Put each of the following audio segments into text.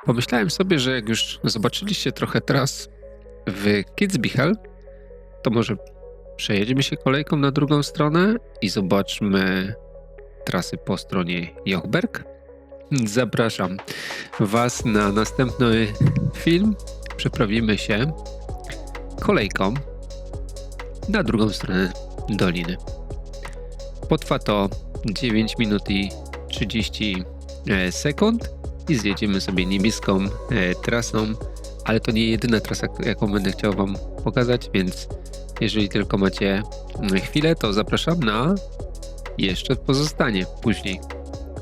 Pomyślałem sobie, że jak już zobaczyliście trochę tras w Kitzbühel, to może przejedziemy się kolejką na drugą stronę i zobaczmy trasy po stronie Jochberg. Zapraszam Was na następny film. Przeprawimy się kolejką na drugą stronę doliny. Potrwa to 9 minut i 30 sekund i zjedziemy sobie niebieską trasą, ale to nie jedyna trasa, jaką będę chciał Wam pokazać, więc jeżeli tylko macie chwilę, to zapraszam na jeszcze pozostanie później,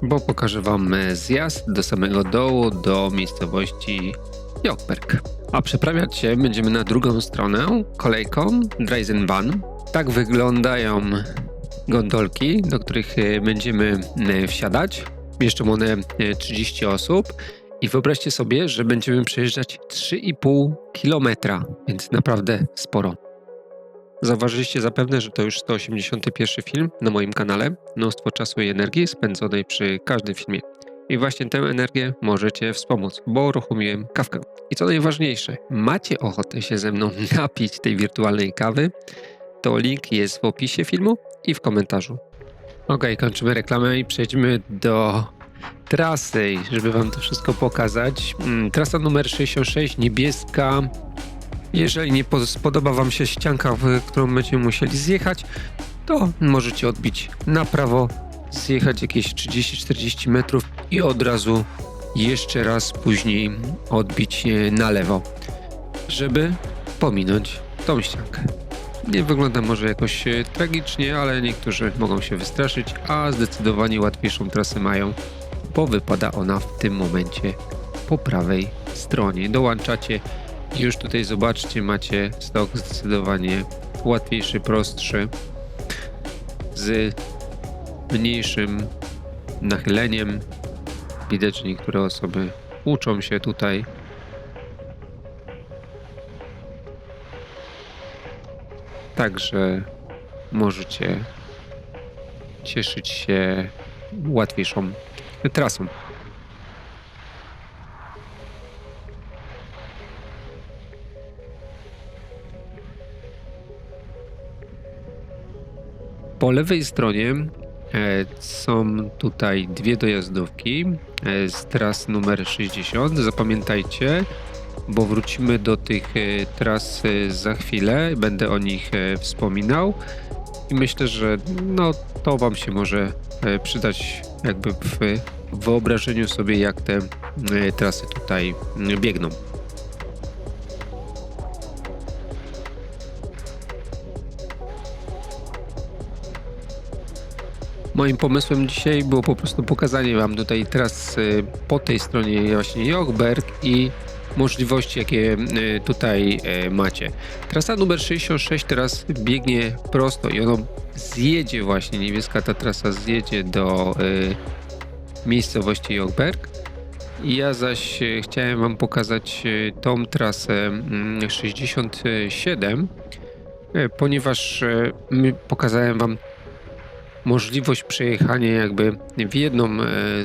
bo pokażę Wam zjazd do samego dołu, do miejscowości Jochberg. A przeprawiać się będziemy na drugą stronę kolejką Dreisenbahn. Tak wyglądają gondolki, do których będziemy wsiadać. Mieszczą one 30 osób i wyobraźcie sobie, że będziemy przejeżdżać 3,5 km, więc naprawdę sporo. Zauważyliście zapewne, że to już 181 film na moim kanale. Mnóstwo czasu i energii spędzonej przy każdym filmie. I właśnie tę energię możecie wspomóc, bo uruchomiłem kawkę. I co najważniejsze, macie ochotę się ze mną napić tej wirtualnej kawy, to link jest w opisie filmu i w komentarzu. Ok, kończymy reklamę i przejdźmy do trasy, żeby Wam to wszystko pokazać. Trasa numer 66, niebieska. Jeżeli nie spodoba Wam się ścianka, w którą będziemy musieli zjechać, to możecie odbić na prawo, zjechać jakieś 30-40 metrów i od razu jeszcze raz później odbić na lewo, żeby pominąć tą ściankę. Nie wygląda może jakoś tragicznie, ale niektórzy mogą się wystraszyć, a zdecydowanie łatwiejszą trasę mają, bo wypada ona w tym momencie po prawej stronie. Dołączacie i już tutaj zobaczcie, macie stok zdecydowanie łatwiejszy, prostszy, z mniejszym nachyleniem. Widać, że niektóre osoby uczą się tutaj. Także możecie cieszyć się łatwiejszą trasą. Po lewej stronie są tutaj dwie dojazdówki z tras numer 60. Zapamiętajcie, bo wrócimy do tych tras za chwilę. Będę o nich wspominał i myślę, że to Wam się może przydać jakby w wyobrażeniu sobie, jak te trasy tutaj biegną. Moim pomysłem dzisiaj było po prostu pokazanie Wam tutaj tras po tej stronie właśnie Jochberg i możliwości, jakie tutaj macie. Trasa numer 66 teraz biegnie prosto i ona zjedzie właśnie, niebieska ta trasa zjedzie do miejscowości Jochberg. I ja zaś chciałem Wam pokazać tą trasę 67, ponieważ pokazałem Wam możliwość przejechania jakby w jedną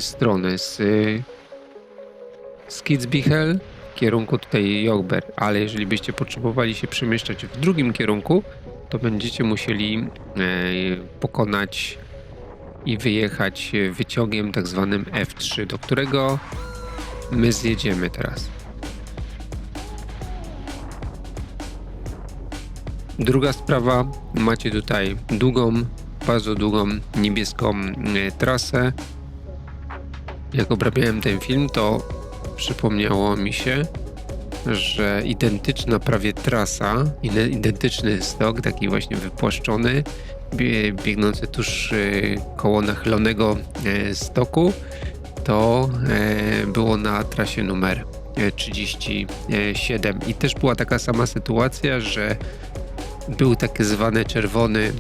stronę z Kitzbühel w kierunku tutaj Jochberg, ale jeżeli byście potrzebowali się przemieszczać w drugim kierunku, to będziecie musieli pokonać i wyjechać wyciągiem tak zwanym F3, do którego my zjedziemy teraz. Druga sprawa, macie tutaj bardzo długą niebieską trasę. Jak obrabiałem ten film, to przypomniało mi się, że identyczna prawie trasa, identyczny stok, taki właśnie wypłaszczony, biegnący tuż koło nachylonego stoku, to było na trasie numer 37 i też była taka sama sytuacja, że był tak zwany czerwony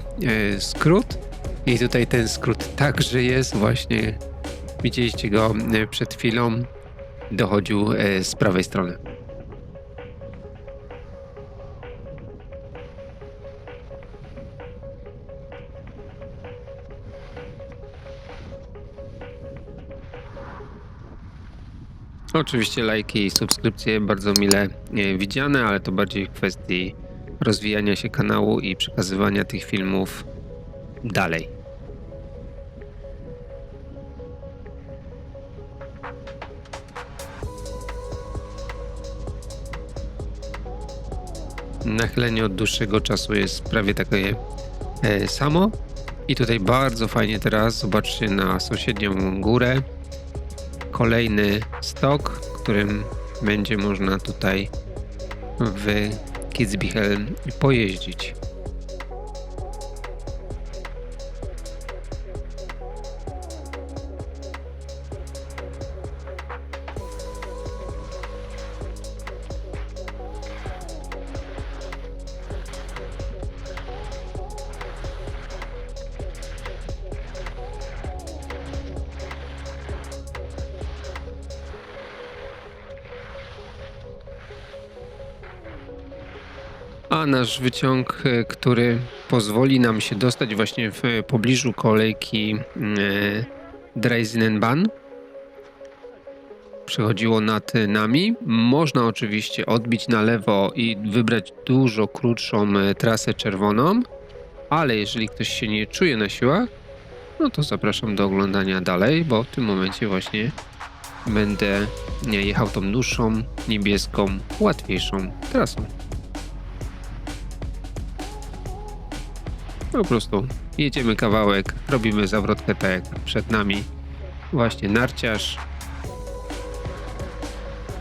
skrót i tutaj ten skrót także jest, właśnie widzieliście go przed chwilą, dochodził z prawej strony. Oczywiście lajki i subskrypcje bardzo mile widziane, ale to bardziej w kwestii rozwijania się kanału i przekazywania tych filmów dalej. Nachylenie od dłuższego czasu jest prawie takie samo. I tutaj bardzo fajnie teraz, zobaczcie na sąsiednią górę, kolejny stok, którym będzie można tutaj w Kitzbühel pojeździć. A nasz wyciąg, który pozwoli nam się dostać właśnie w pobliżu kolejki Dreisenbahn, przechodziło nad nami. Można oczywiście odbić na lewo i wybrać dużo krótszą trasę czerwoną, ale jeżeli ktoś się nie czuje na siłach, no to zapraszam do oglądania dalej, bo w tym momencie właśnie będę jechał tą dłuższą, niebieską, łatwiejszą trasą. Po prostu jedziemy kawałek, robimy zawrotkę tak jak przed nami właśnie narciarz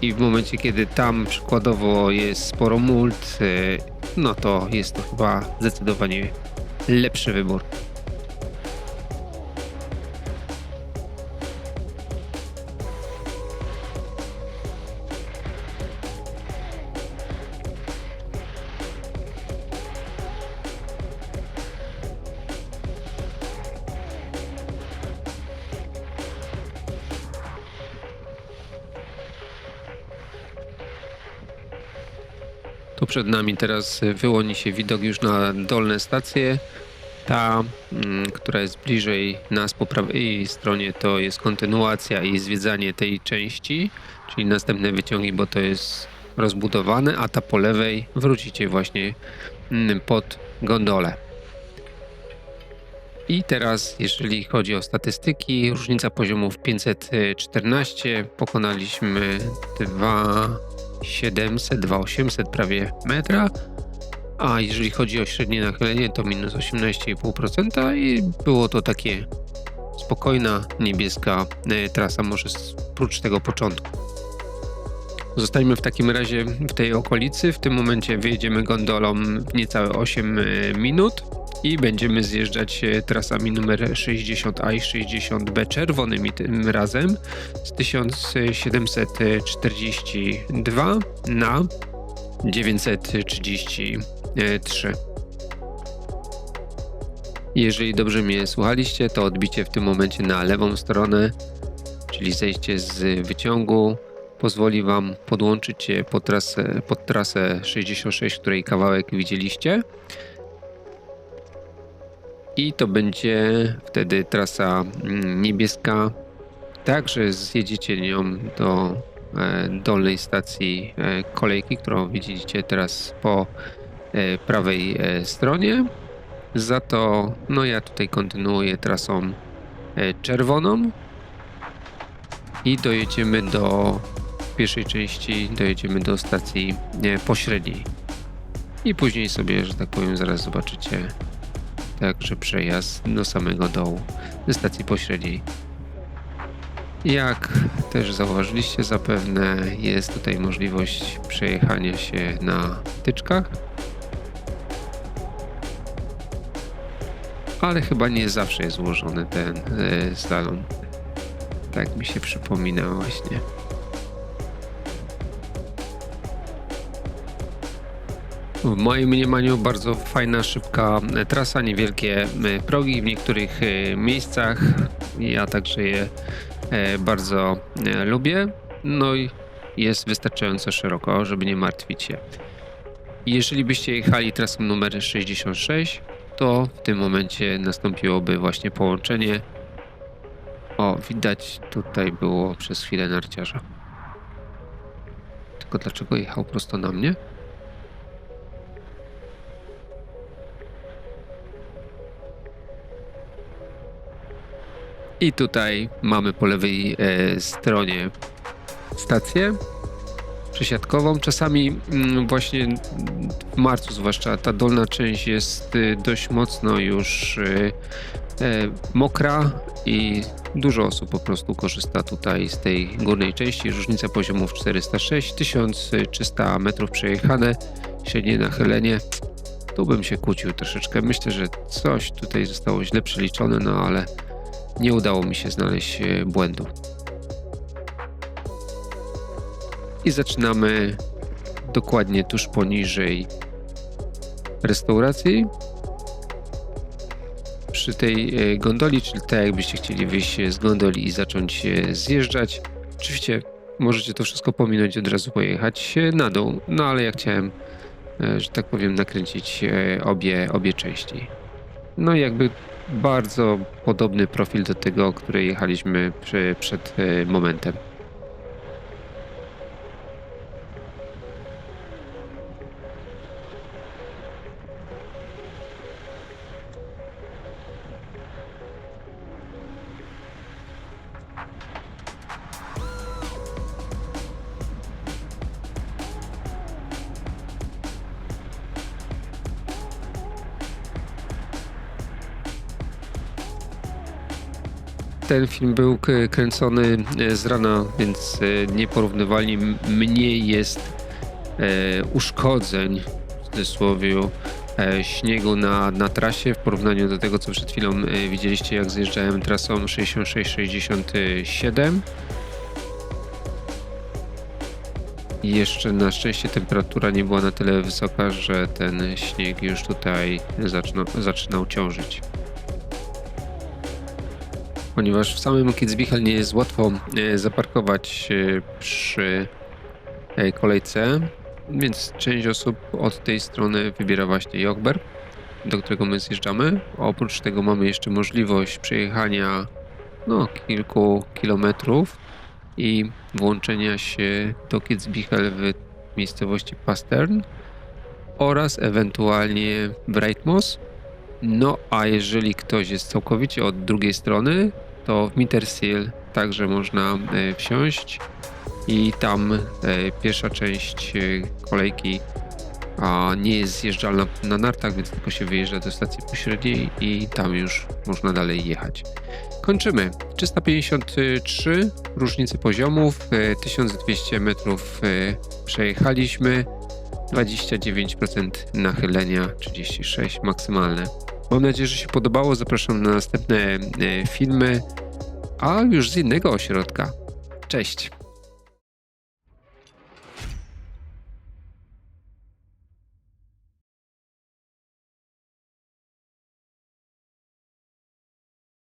i w momencie kiedy tam przykładowo jest sporo mult, no to jest to chyba zdecydowanie lepszy wybór. Tu przed nami teraz wyłoni się widok już na dolne stacje. Ta, która jest bliżej nas po prawej stronie, to jest kontynuacja i zwiedzanie tej części, czyli następne wyciągi, bo to jest rozbudowane, a ta po lewej wrócicie właśnie pod gondolę. I teraz, jeżeli chodzi o statystyki, różnica poziomów 514, pokonaliśmy 2700, 2800 prawie metra, a jeżeli chodzi o średnie nachylenie, to minus 18,5% i było to takie spokojna, niebieska trasa, może oprócz tego początku. Zostańmy w takim razie w tej okolicy. W tym momencie wyjedziemy gondolą w niecałe 8 minut i będziemy zjeżdżać trasami numer 60A i 60B czerwonymi tym razem z 1742 na 933. Jeżeli dobrze mnie słuchaliście, to odbicie w tym momencie na lewą stronę, czyli zejście z wyciągu, pozwoli Wam podłączyć się pod trasę 66, której kawałek widzieliście. I to będzie wtedy trasa niebieska. Także zjedziecie nią do dolnej stacji kolejki, którą widzicie teraz po prawej stronie. Za to no ja tutaj kontynuuję trasą czerwoną i dojedziemy do pierwszej części, dojedziemy do stacji pośredniej. I później sobie, że tak powiem, zaraz zobaczycie także przejazd do samego dołu, ze stacji pośredniej. Jak też zauważyliście zapewne, jest tutaj możliwość przejechania się na tyczkach, ale chyba nie zawsze jest ułożony ten slalom. Tak mi się przypomina właśnie. W moim mniemaniu bardzo fajna, szybka trasa, niewielkie progi w niektórych miejscach. Ja także je bardzo lubię. No i jest wystarczająco szeroko, żeby nie martwić się. Jeżeli byście jechali trasą numer 66, to w tym momencie nastąpiłoby właśnie połączenie. O, widać tutaj było przez chwilę narciarza. Tylko dlaczego jechał prosto na mnie? I tutaj mamy po lewej stronie stację przesiadkową. Czasami właśnie w marcu zwłaszcza ta dolna część jest dość mocno już mokra i dużo osób po prostu korzysta tutaj z tej górnej części. Różnica poziomów 406, 1300 metrów przejechane, średnie nachylenie. Tu bym się kłócił troszeczkę. Myślę, że coś tutaj zostało źle przeliczone, no ale nie udało mi się znaleźć błędu. I zaczynamy dokładnie tuż poniżej restauracji. Przy tej gondoli, czyli tak jakbyście chcieli wyjść z gondoli i zacząć zjeżdżać. Oczywiście możecie to wszystko pominąć, od razu pojechać na dół, no ale ja chciałem, że tak powiem, nakręcić obie części. No i jakby bardzo podobny profil do tego, który jechaliśmy przed momentem. Ten film był kręcony z rana, więc nieporównywalnie mniej jest uszkodzeń, w cudzysłowie, śniegu na trasie w porównaniu do tego, co przed chwilą widzieliście, jak zjeżdżałem trasą 66-67. I jeszcze na szczęście temperatura nie była na tyle wysoka, że ten śnieg już tutaj zaczynał ciążyć. Ponieważ w samym Kitzbühel nie jest łatwo zaparkować przy kolejce, więc część osób od tej strony wybiera właśnie Jochberg, do którego my zjeżdżamy. Oprócz tego mamy jeszcze możliwość przejechania kilku kilometrów i włączenia się do Kitzbühel w miejscowości Pastern oraz ewentualnie Breitmoos. No a jeżeli ktoś jest całkowicie od drugiej strony, to w Mittersill także można wsiąść i tam pierwsza część kolejki nie jest zjeżdżalna na nartach, więc tylko się wyjeżdża do stacji pośredniej i tam już można dalej jechać. Kończymy. 353 różnicy poziomów, 1200 metrów przejechaliśmy, 29% nachylenia, 36% maksymalne. Mam nadzieję, że się podobało. Zapraszam na następne filmy, a już z innego ośrodka. Cześć!